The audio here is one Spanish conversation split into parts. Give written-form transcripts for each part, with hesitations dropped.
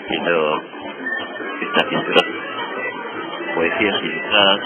haciendo estas pinturas, poesías ilustradas.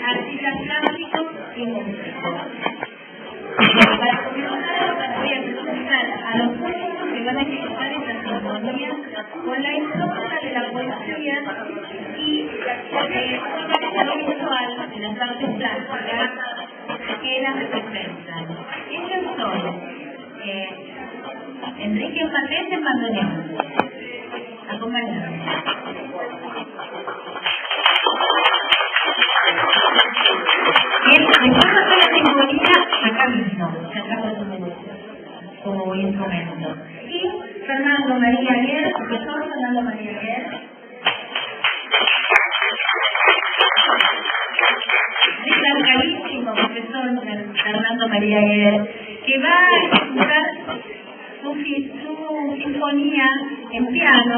Artistas plásticos y músicos. Para comenzar, voy a presentar a los músicos que van a ejecutar esta sinfonía con la impronta de la poesía y una desarrollo visual de las artes plásticas que las representan. Ellos son Enrique Patente en bandoneón. Acompáñanos. Bien, después de hacer la sinfonía acá mismo, sacamos su instrumento. Y Fernando María Guer, profesor Fernando María Guer. Destacadísimo profesor Fernando María Guer, que va a ejecutar su sinfonía en piano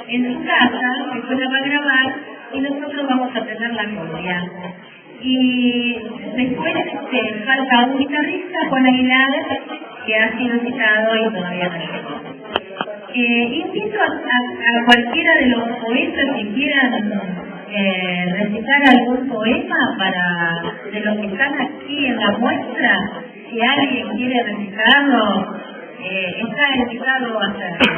en su casa, después la va a grabar y nosotros vamos a tener la copia. Y después falta un guitarrista, Juan Aguilar, que ha sido citado y todavía no llegó. Invito a cualquiera de los poetas que quieran recitar algún poema de los que están aquí en la muestra. Si alguien quiere recitarlo, está invitado a hacerlo.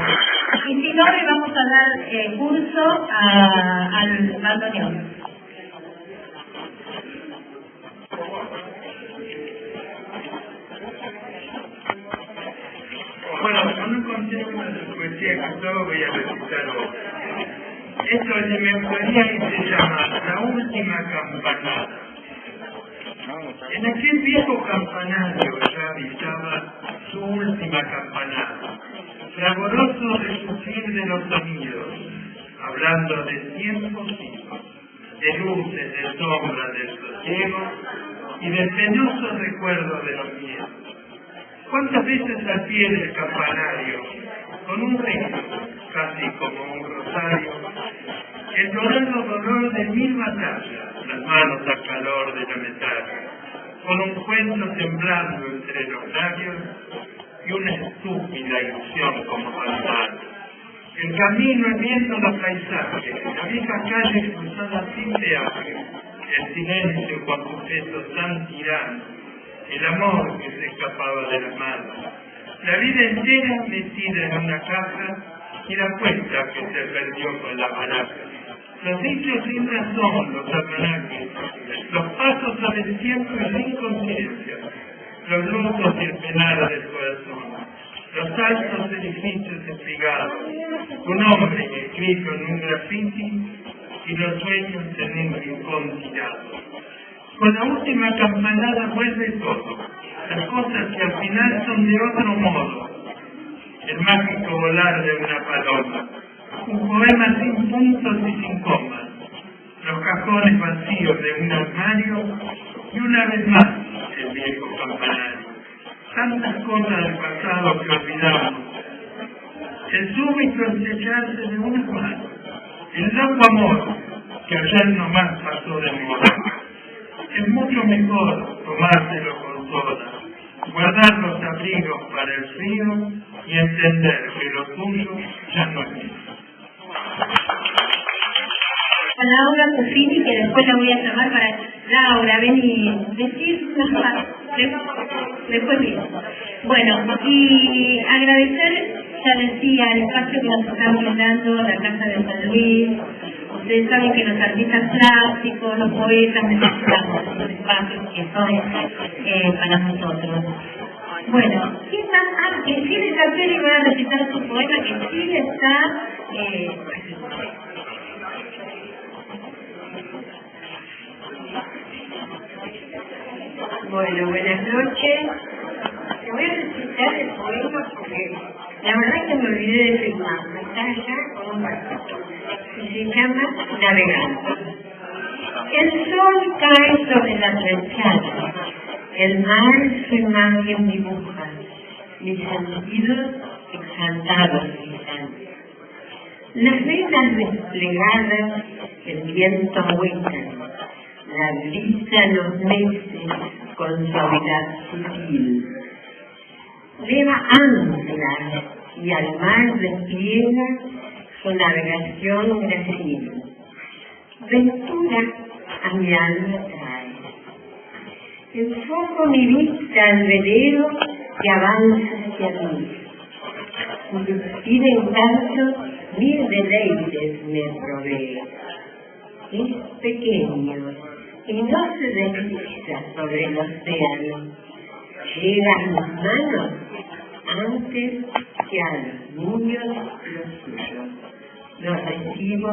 Y si no, le vamos a dar curso al bandoneón. Bueno, no encontré una poesía que solo voy a recitar hoy. Esto es de memoria y se llama La Última Campanada. En aquel viejo campanario ya avisaba su última campanada, fragoroso resurgir de los sonidos, hablando de tiempos hijos, de luces, de sombras, del sosiego y del penoso recuerdo de los miedos. ¿Cuántas veces al pie del campanario, con un ritmo, casi como un rosario, el dorado dolor de 1000 batallas, las manos al calor de la metralla, con un cuento temblando entre los labios y una estúpida ilusión como fantasma? El camino viendo los paisajes, la vieja calle cruzada sin peaje, el silencio con su peso tan tirano, el amor que se escapaba de las manos, la vida entera metida en una caja y la cuenta que se perdió con la baraja, los dichos sin razón, los almanaques, los pasos a destiempo y sin conciencia, los lutos y el penar del corazón, los altos edificios espigados, un hombre escrito en un grafiti y los sueños en un rincón tirado. Con la última campanada vuelve todo, las cosas que al final son de otro modo, el mágico volar de una paloma, un poema sin puntos y sin comas, los cajones vacíos de un armario y una vez más el viejo campanario. Tantas cosas del pasado que olvidamos, el súbito estrecharse de unas manos, el loco amor que ayer nomás pasó de moda. Es mucho mejor tomárselo con soda, guardar los abrigos para el frío y entender que lo tuyo ya no es mío. A Laura Puffini, que después la voy a llamar para... Laura, ven y decir unas palabras. Después mismo. Bueno, y agradecer, ya decía, el espacio que nos están brindando la Casa de San Luis. Ustedes saben que los artistas plásticos, los poetas, necesitamos estos espacios que son para nosotros. Bueno, ¿quién más? Ah, que Chile Capelli va a recitar su poema, que Chile está aquí. Bueno, buenas noches. Te voy a recitar el poema porque la verdad es que me olvidé de firmarlo. Está allá con un barquito. Y se llama Navegando. El sol cae sobre la persiana. El mar su imagen dibuja. Mis sentidos exaltados instantes. Las velas desplegadas, el viento hueca, la brisa los mece con suavidad sutil. Leva ancla y al mar despliega su navegación gracil. Ventura a mi alma trae. Enfoco mi vista al velero que avanza hacia mí. Su sutil encanto mil deleites me provee. Es pequeño y no se desliza sobre el océano. Llega a mis manos antes que a los niños los suyos. Los recibo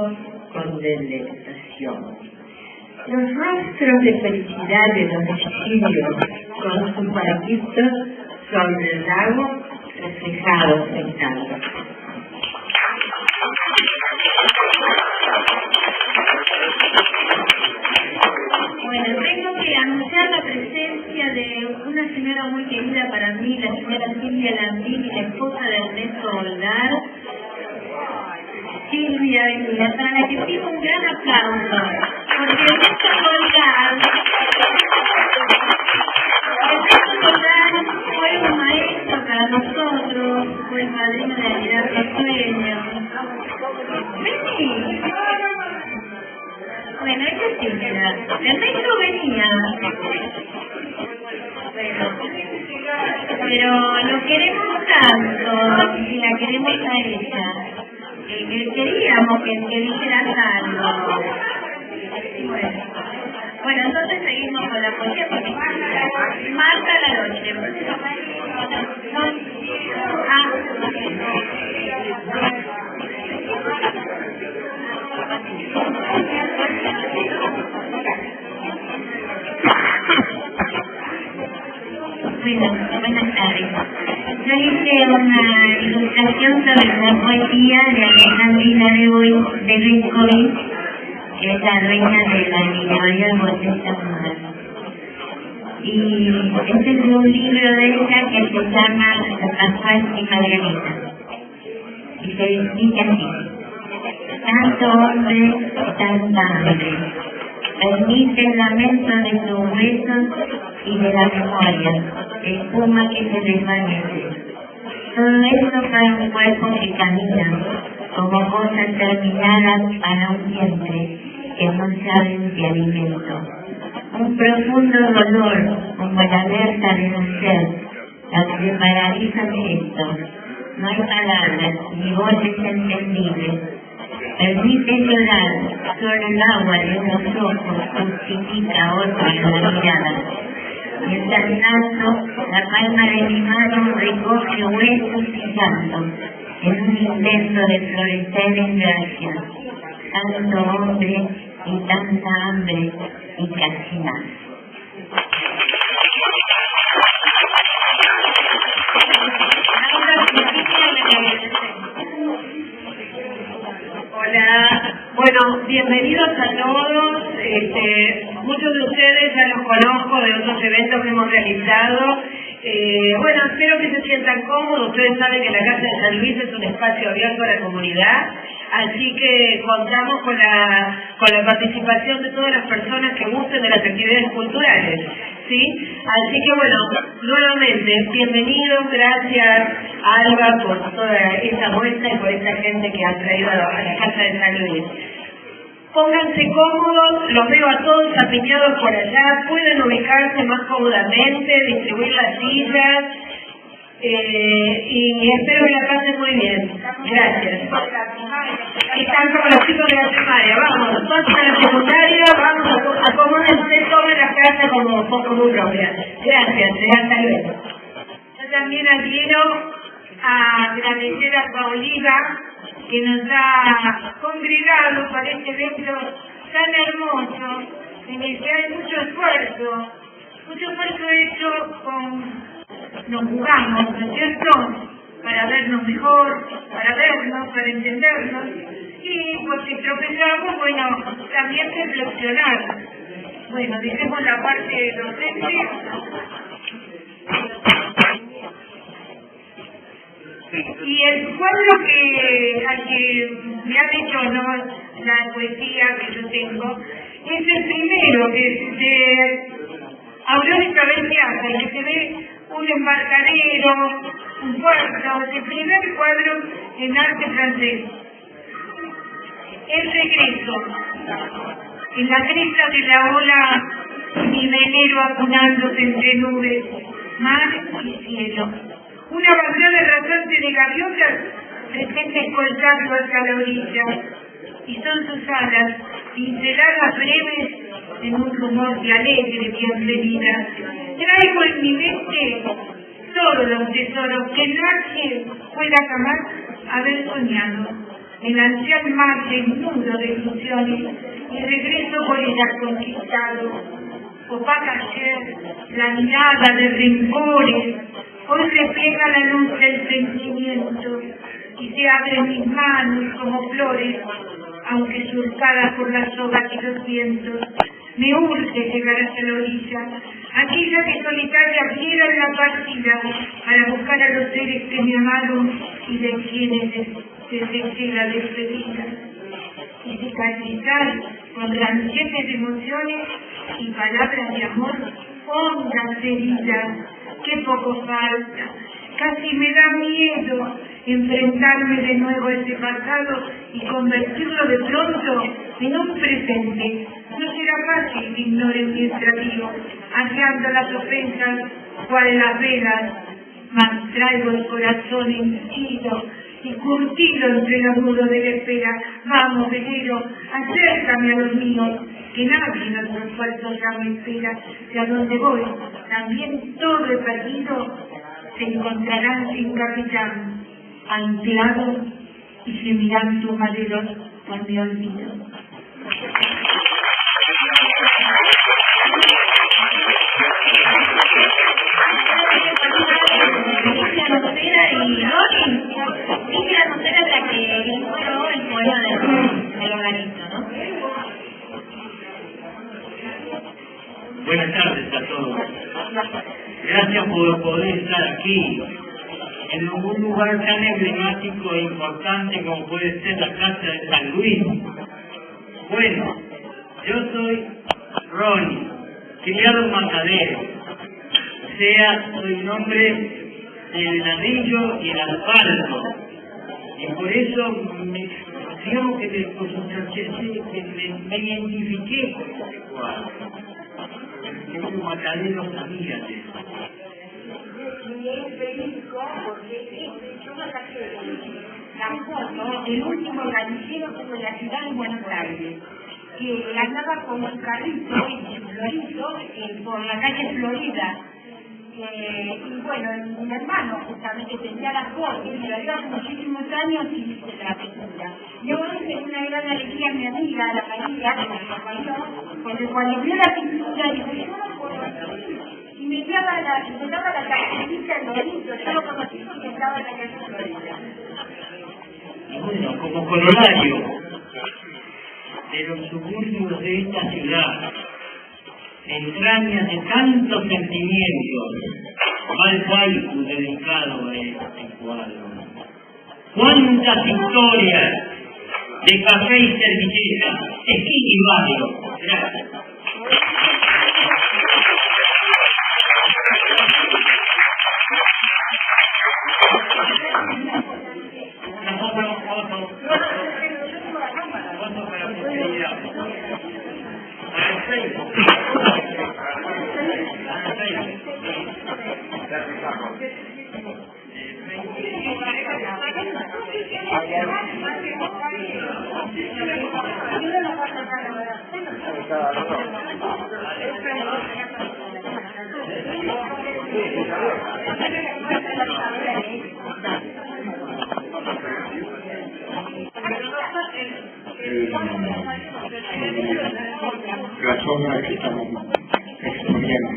con deleitación. Los rostros de felicidad de los chiquillos con sus barquitos sobre el lago reflejados en canto. Bueno, tengo que anunciar la presencia de una señora muy querida para mí, la señora Silvia Landini, la esposa de Ernesto Oldar. Silvia, para la que pido un gran aplauso, porque Ernesto Oldar fue un maestro para nosotros, fue el padrino de Aguilar los Sueños. Vení. Bueno, ella es Silvia. Ernesto venía. Bueno, pero lo queremos tanto y la queremos a ella. Queríamos que dijera algo. Bueno, entonces seguimos con la poesía porque Marta la noche. Buenas tardes. Yo hice una ilustración sobre la poesía de Alejandrina de Leibovitz, que es la reina de la editorial Botella Mujer. Y este es un libro de ella que se llama Pascual y Margarita. Y se dice así: tanto hombre, tanta hambre, permite el lamento de tus huesos y de la memoria, espuma que se desvanece. Todo eso para un cuerpo que camina, como cosa terminada para un vientre que no sabe de alimento. Un profundo dolor, como la alerta de un ser, la que paraliza el gesto. No hay palabras ni voces entendibles. Permite llorar, solo el agua de los ojos justifica otra en la mirada. Mientras tanto, la palma de mi mano recoge huesos y llantos en un intento de florecer en gracia. Tanto hombre y tanta hambre y casi nada. Hola, bueno, bienvenidos a todos. Muchos de ustedes ya los conozco de otros eventos que hemos realizado. Bueno, espero que se sientan cómodos. Ustedes saben que la Casa de San Luis es un espacio abierto a la comunidad, así que contamos con la participación de todas las personas que gusten de las actividades culturales, ¿sí? Así que bueno, nuevamente, bienvenidos, gracias Alba por toda esta muestra y por esta gente que ha traído a la Casa de San Luis. Pónganse cómodos, los veo a todos apiñados por allá, pueden ubicarse más cómodamente, distribuir las sillas y espero que la pasen muy bien. Gracias. Están como los chicos de la primaria, vamos, pasen a la secundaria, vamos, acomódense, tomen la casa como muy propia. Gracias, hasta luego. Yo también adhiero a la mesera Paulina, que nos ha congregado para este evento tan hermoso, en el que hay mucho esfuerzo hecho nos jugamos, ¿no es cierto?, para vernos mejor, para entendernos, y pues si tropezamos, bueno, también reflexionar. Bueno, dejemos la parte docente. Y el cuadro al que me la poesía que yo tengo, es el primero, que es de Aurora Isabel y que se ve un embarcadero, un puerto, el primer cuadro en arte francés. El regreso, en la cresta de la ola, mi velero acunándose entre nubes, mar y cielo. Una bandada rasante de gaviotas pretende escoltarlo hasta la orilla, y son sus alas, pinceladas breves en un rumor de alegre bienvenida. Traigo en mi mente todos los tesoros que nadie pueda jamás haber soñado. El anciano mar desnudo de ilusiones y regreso por ella conquistado. Opaca ayer la mirada de rencores, hoy refleja la luz del sentimiento y se abren mis manos como flores, aunque surcadas por las sogas y los vientos. Me urge llegar hasta la orilla, aquella que solitaria abriera en la partida para buscar a los seres que me amaron y de quienes deseché la despedida. Y cicatrizar con rancientes emociones y palabras de amor hondas heridas, qué poco falta. Casi me da miedo enfrentarme de nuevo a ese pasado y convertirlo de pronto en un presente. No será fácil que ignoren mi extravío, arriando las ofensas cual las velas, mas traigo el corazón henchido y curtido entre el agudo de la espera. Vamos, velero, acércame a los míos, que nadie en nuestros puertos ya me espera. Y a donde voy, también todo he perdido, se encontrarán sin capitán, anclados y gemirán tus maderos por mi olvido. La notera y Ronnie, dice la notera la que elaboró el poema del organito, ¿no? Buenas tardes a todos. Gracias por poder estar aquí, en un lugar tan emblemático e importante como puede ser la Casa de San Luis. Bueno, yo soy Ronnie, criado en Matadero, o sea, soy un hombre del ladrillo y el asfalto, y por eso digamos que me identifiqué con este cuadro. Un Matadero sabía de eso. La foto del último organillero de la ciudad de Buenos Aires, que andaba con un carrito florito por la calle Florida. Y bueno, mi hermano justamente tenía la foto, y lo dio hace muchísimos años y hice la pintura. Yo hice una gran alegría a mi amiga, la María, que me acompañó, porque cuando vio la pintura dijo, yo no puedo hacer. Y me daba la cartelita en Lorito, yo lo conocí porque estaba en la calle Florida. Y bueno, como colorario de los suburbios de esta ciudad, entrañas de tantos sentimientos, mal haiku dedicado a este cuadro. Cuántas historias de café y servilleta, esquina y barrio. Gracias. Las obras que estamos exponiendo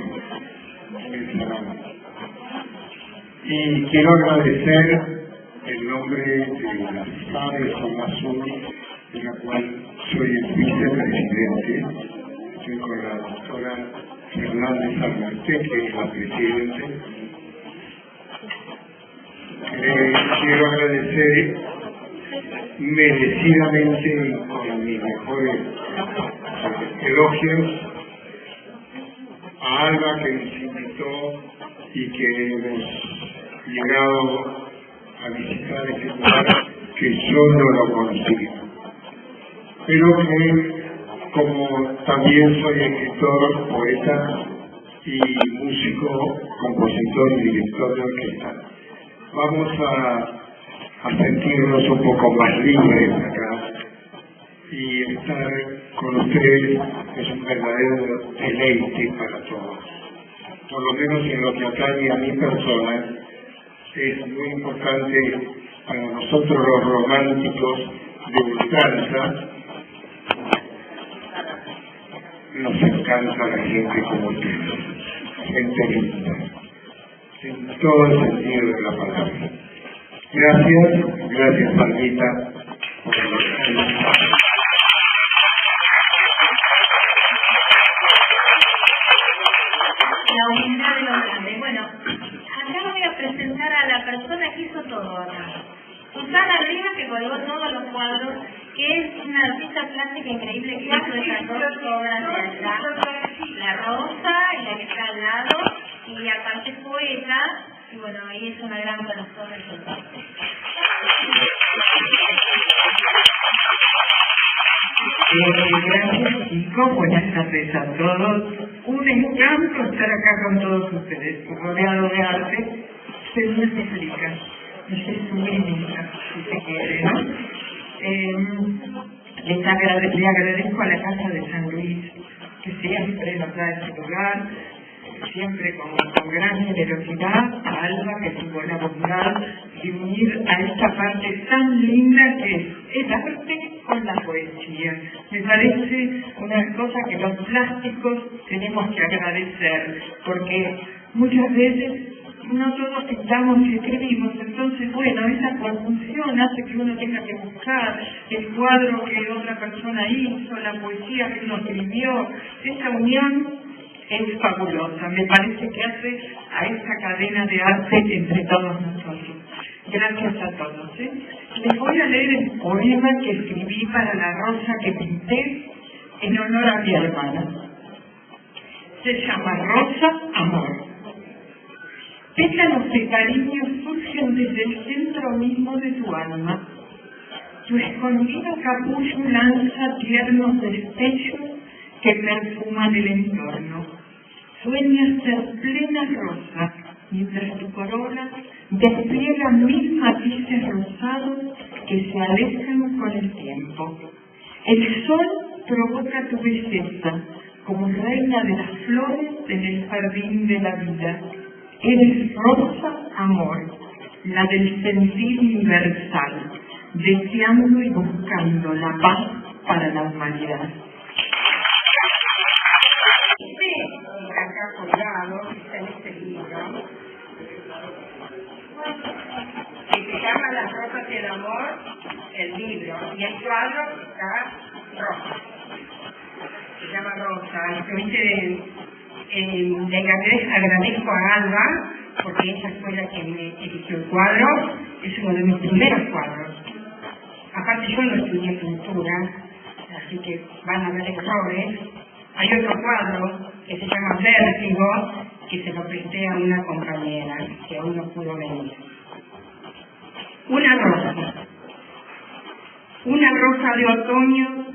en el salón. Y quiero agradecer el nombre de la SADE Zona Sur, de la cual soy el vicepresidente. Estoy con la doctora Fernández Almarte, que es la presidente. Quiero agradecer merecidamente y con mis mejores elogios a Alba, que nos invitó y que hemos llegado a visitar este lugar que yo no lo consigo, pero que como también soy escritor, poeta y músico, compositor y director de orquesta, vamos a sentirnos un poco más libres acá, y estar con ustedes es un verdadero deleite para todos. Por lo menos en lo que atañe a mi persona, es muy importante para nosotros los románticos de ultranza. Nos encanta la gente como ustedes, gente linda, en todo el sentido de la palabra. Gracias Margarita, por la humildad de los grandes. Bueno, acá voy a presentar a la persona que hizo todo acá. Susana Rivas, que colgó todos los cuadros, que es una artista plástica increíble que hizo esas dos obras de allá. La Rosa y la que está al lado, y aparte es poeta, y bueno, ella es una gran persona. Gracias chicos, buenas tardes a todos. Un encanto estar acá con todos ustedes, rodeado de arte. Se me explica, es sublimista, si se quiere, ¿no? Le agradezco a la Casa de San Luis, que siempre nos da ese lugar, siempre con gran generosidad, a Alba, que tuvo la bondad de unir a esta parte tan linda que es el arte con la poesía. Me parece una cosa que los plásticos tenemos que agradecer, porque muchas veces no todos pintamos y escribimos, entonces bueno, esa confusión hace que uno tenga que buscar el cuadro que otra persona hizo, la poesía que uno escribió. Esa unión es fabulosa, me parece que hace a esta cadena de arte entre todos nosotros. Gracias a todos. Les voy a leer el poema que escribí para la rosa que pinté en honor a mi hermana. Se llama Rosa Amor. Pétalos de cariño surgen desde el centro mismo de tu alma. Tu escondido capullo lanza tiernos destellos que perfuman el entorno. Sueñas ser plena rosa, mientras tu corola despliega mil matices rosados que se alejan con el tiempo. El sol provoca tu belleza como reina de las flores en el jardín de la vida. Eres rosa amor, la del sentir universal, deseando y buscando la paz para la humanidad. Acá colgado, está en este libro, que se llama Las Rosas del Amor, el libro, y el cuadro está rosa. Se llama Rosa. Le agradezco a Alba, porque ella fue la que me eligió el cuadro, es uno de mis primeros cuadros. Aparte yo no estudié pintura, así que van a haber errores. Hay otro cuadro que se llama Vértigo, que se lo presté a una compañera, que aún no pudo venir. Una rosa de otoño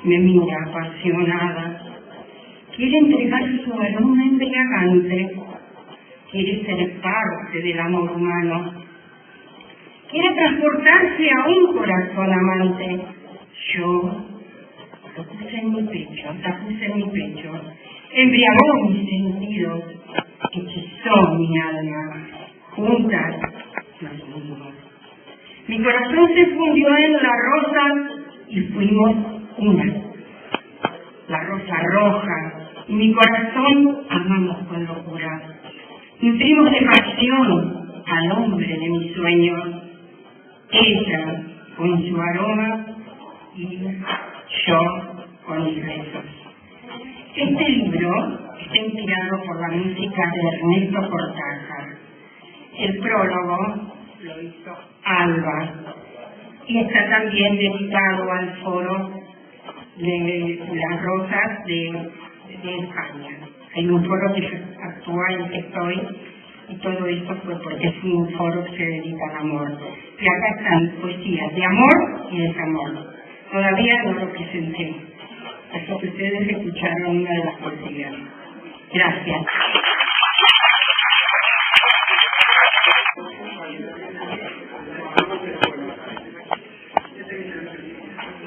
me mira apasionada. Quiere entregar su aroma embriagante, quiere ser parte del amor humano, quiere transportarse a un corazón amante. Yo la puse en mi pecho, embriagó mis sentidos, hechizó mi alma, juntas nos unimos. Mi corazón se fundió en la rosa y fuimos una. La rosa roja y mi corazón amamos con locura. Nutrimos de pasión al hombre de mis sueños. Ella con su aroma y yo con mis besos. Este libro está inspirado por la música de Ernesto Cortázar. El prólogo lo hizo Alba y está también dedicado al foro de las rosas de España. Hay un foro que actúa en que estoy, y todo esto fue porque es un foro que se dedica al amor. Y acá están poesías de amor y desamor. Todavía no lo presenté, así que ustedes escucharon una de las poesías. Gracias.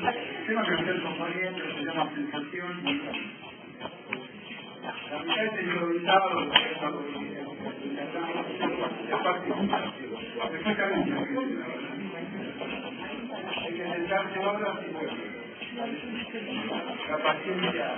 El tema que me estoy componiendo se llama Sensación. La mitad es improvisado, perfectamente. Hay que sentarse ahora y bueno, la paciencia.